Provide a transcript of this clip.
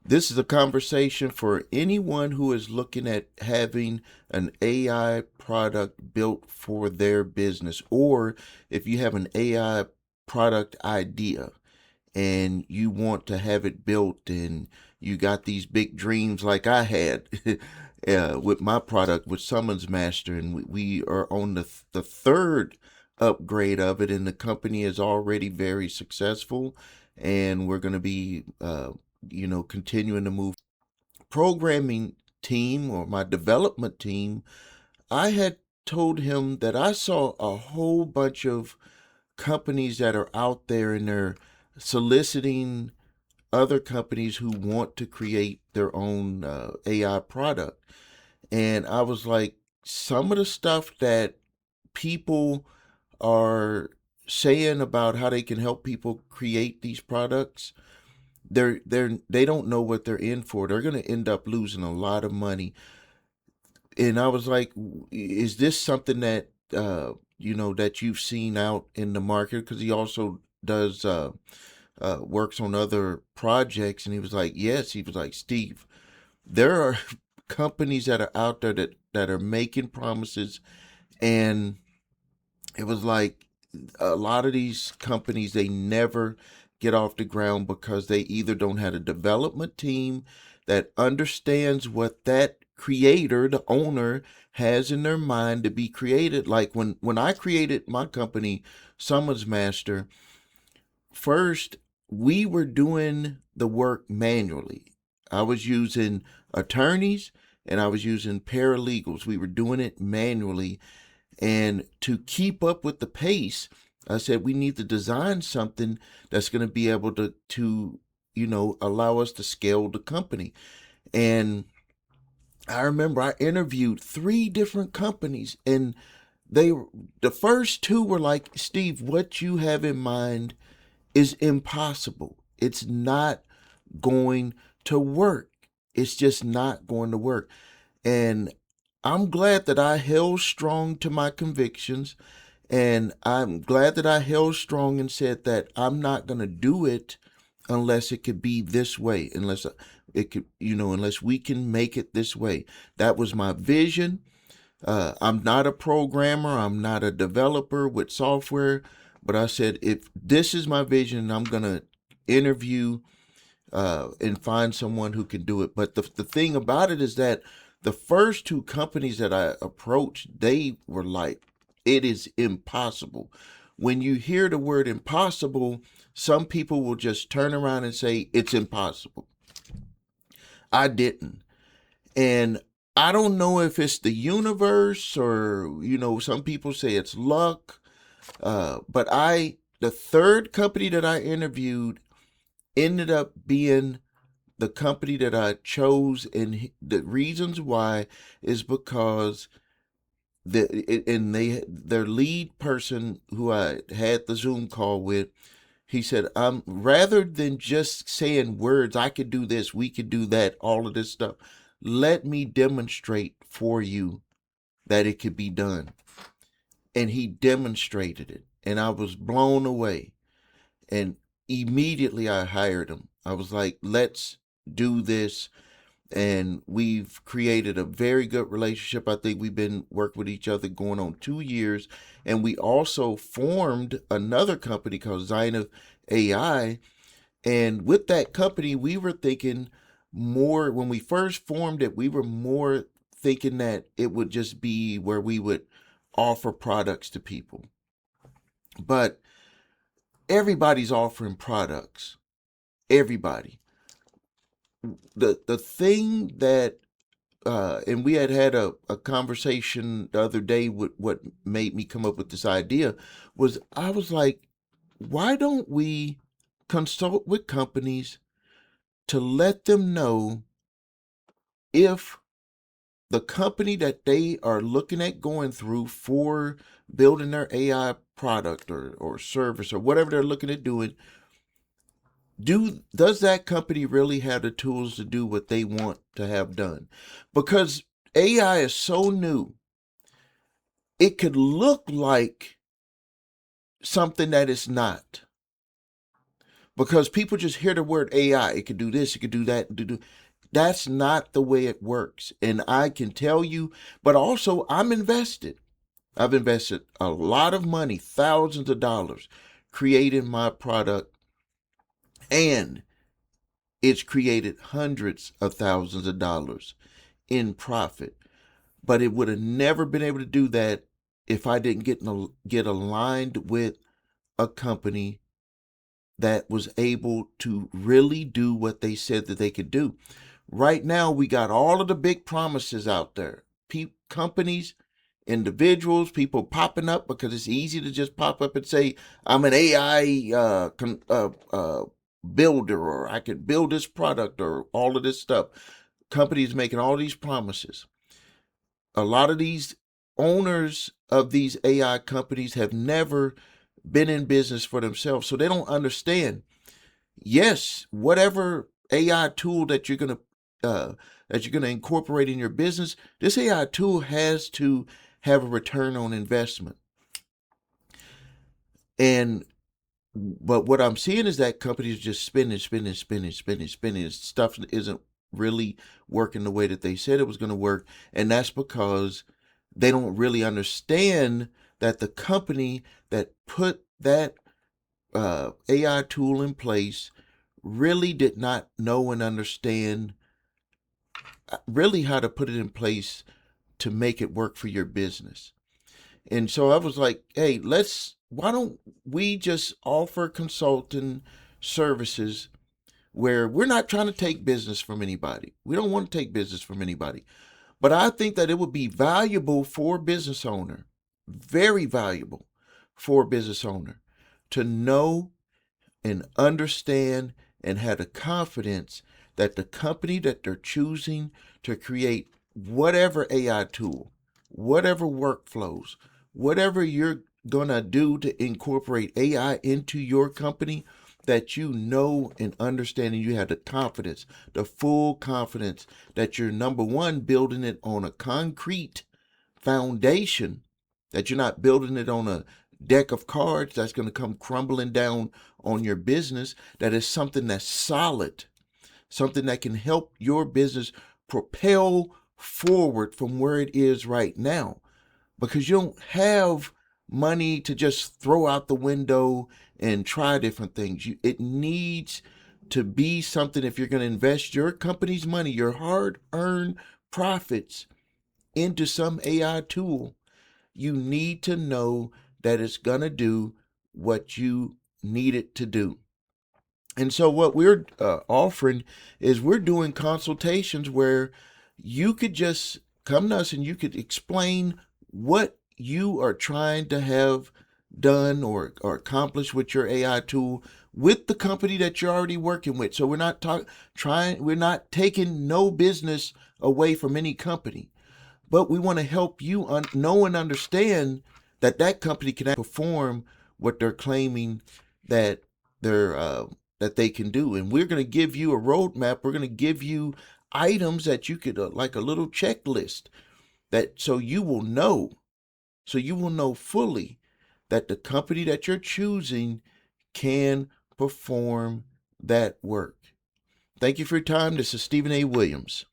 This is a conversation for anyone who is looking at having an AI product built for their business, or if you have an AI product idea and you want to have it built and you got these big dreams like I had with my product with Summons Master, and we are on the third upgrade of it, and the company is already very successful, and we're going to be continuing to move programming team or my development team. I had told him that I saw a whole bunch of companies that are out there and they're soliciting other companies who want to create their own AI product. And I was like, some of the stuff that people are saying about how they can help people create these products, they don't know what they're in for. They're going to end up losing a lot of money. And I was like, is this something that that you've seen out in the market? Because he also does works on other projects, and he was like, yes. He was like, Steve, there are companies that are out there that are making promises, and it was like a lot of these companies, they never get off the ground because they either don't have a development team that understands what that creator, the owner, has in their mind to be created. Like when I created my company, Summons Master, first we were doing the work manually. I was using attorneys and I was using paralegals. We were doing it manually, and to keep up with the pace, I said we need to design something that's going to be able to allow us to scale the company. And I remember I interviewed three different companies, and they the first two were like, Steve, what you have in mind is impossible. It's not going to work. It's just not going to work. And I'm glad that I held strong to my convictions. And I'm glad that I held strong and said that I'm not going to do it unless it could be this way, unless it could, unless we can make it this way. That was my vision. I'm not a programmer, I'm not a developer with software, but I said, if this is my vision, I'm going to interview and find someone who can do it. But the thing about it is that the first two companies that I approached, they were like, it is impossible. When you hear the word impossible, some people will just turn around and say, it's impossible. I didn't. And I don't know if it's the universe or, some people say it's luck. But the third company that I interviewed ended up being the company that I chose, and the reasons why is because their lead person who I had the Zoom call with, he said, rather than just saying words, I could do this, we could do that, all of this stuff, let me demonstrate for you that it could be done. And he demonstrated it, and I was blown away. And immediately I hired him. I was like, let's do this. And we've created a very good relationship. I think we've been working with each other going on 2 years. And we also formed another company called Zyna AI. And with that company, we were thinking more, when we first formed it, we were more thinking that it would just be where we would offer products to people. But everybody's offering products. Everybody. The thing that and we had a conversation the other day with what made me come up with this idea was, I was like, why don't we consult with companies to let them know if the company that they are looking at going through for building their AI product or service or whatever they're looking at doing, does that company really have the tools to do what they want to have done? Because AI is so new, it could look like something that it's not. because people just hear the word AI. It could do this, it could do that, that's not the way it works. And I can tell you, but also I'm invested. I've invested a lot of money, thousands of dollars, creating my product, and it's created hundreds of thousands of dollars in profit. But it would have never been able to do that if I didn't get aligned with a company that was able to really do what they said that they could do. Right now, we got all of the big promises out there. Companies, individuals, people popping up because it's easy to just pop up and say, I'm an AI builder, or I could build this product, or all of this stuff. Companies making all these promises. A lot of these owners of these AI companies have never been in business for themselves, so they don't understand. Yes, whatever AI tool that you're gonna incorporate in your business, this AI tool has to have a return on investment. And but what I'm seeing is that companies are just spending. Stuff isn't really working the way that they said it was going to work, and that's because they don't really understand that the company that put that AI tool in place really did not know and understand really how to put it in place to make it work for your business. And so I was like, hey, why don't we just offer consulting services where we're not trying to take business from anybody. We don't want to take business from anybody. But I think that it would be valuable for a business owner, very valuable for a business owner, to know and understand and have the confidence that the company that they're choosing to create whatever AI tool, whatever workflows, whatever you're going to do to incorporate AI into your company, that you know and understand, and you have the confidence, the full confidence that you're, number one, building it on a concrete foundation, that you're not building it on a deck of cards that's going to come crumbling down on your business, that is something that's solid, something that can help your business propel forward from where it is right now. Because you don't have money to just throw out the window and try different things. It needs to be something, if you're going to invest your company's money, your hard-earned profits, into some AI tool, you need to know that it's going to do what you need it to do. And so what we're offering is we're doing consultations where you could just come to us and you could explain what you are trying to have done or accomplish with your AI tool with the company that you're already working with. So we're not taking no business away from any company, but we want to help you know and understand that that company can perform what they're claiming that that they can do. And we're going to give you a roadmap. We're going to give you items that you could like a little checklist, that so you will know fully that the company that you're choosing can perform that work. Thank you for your time. This is Stephen A. Williams.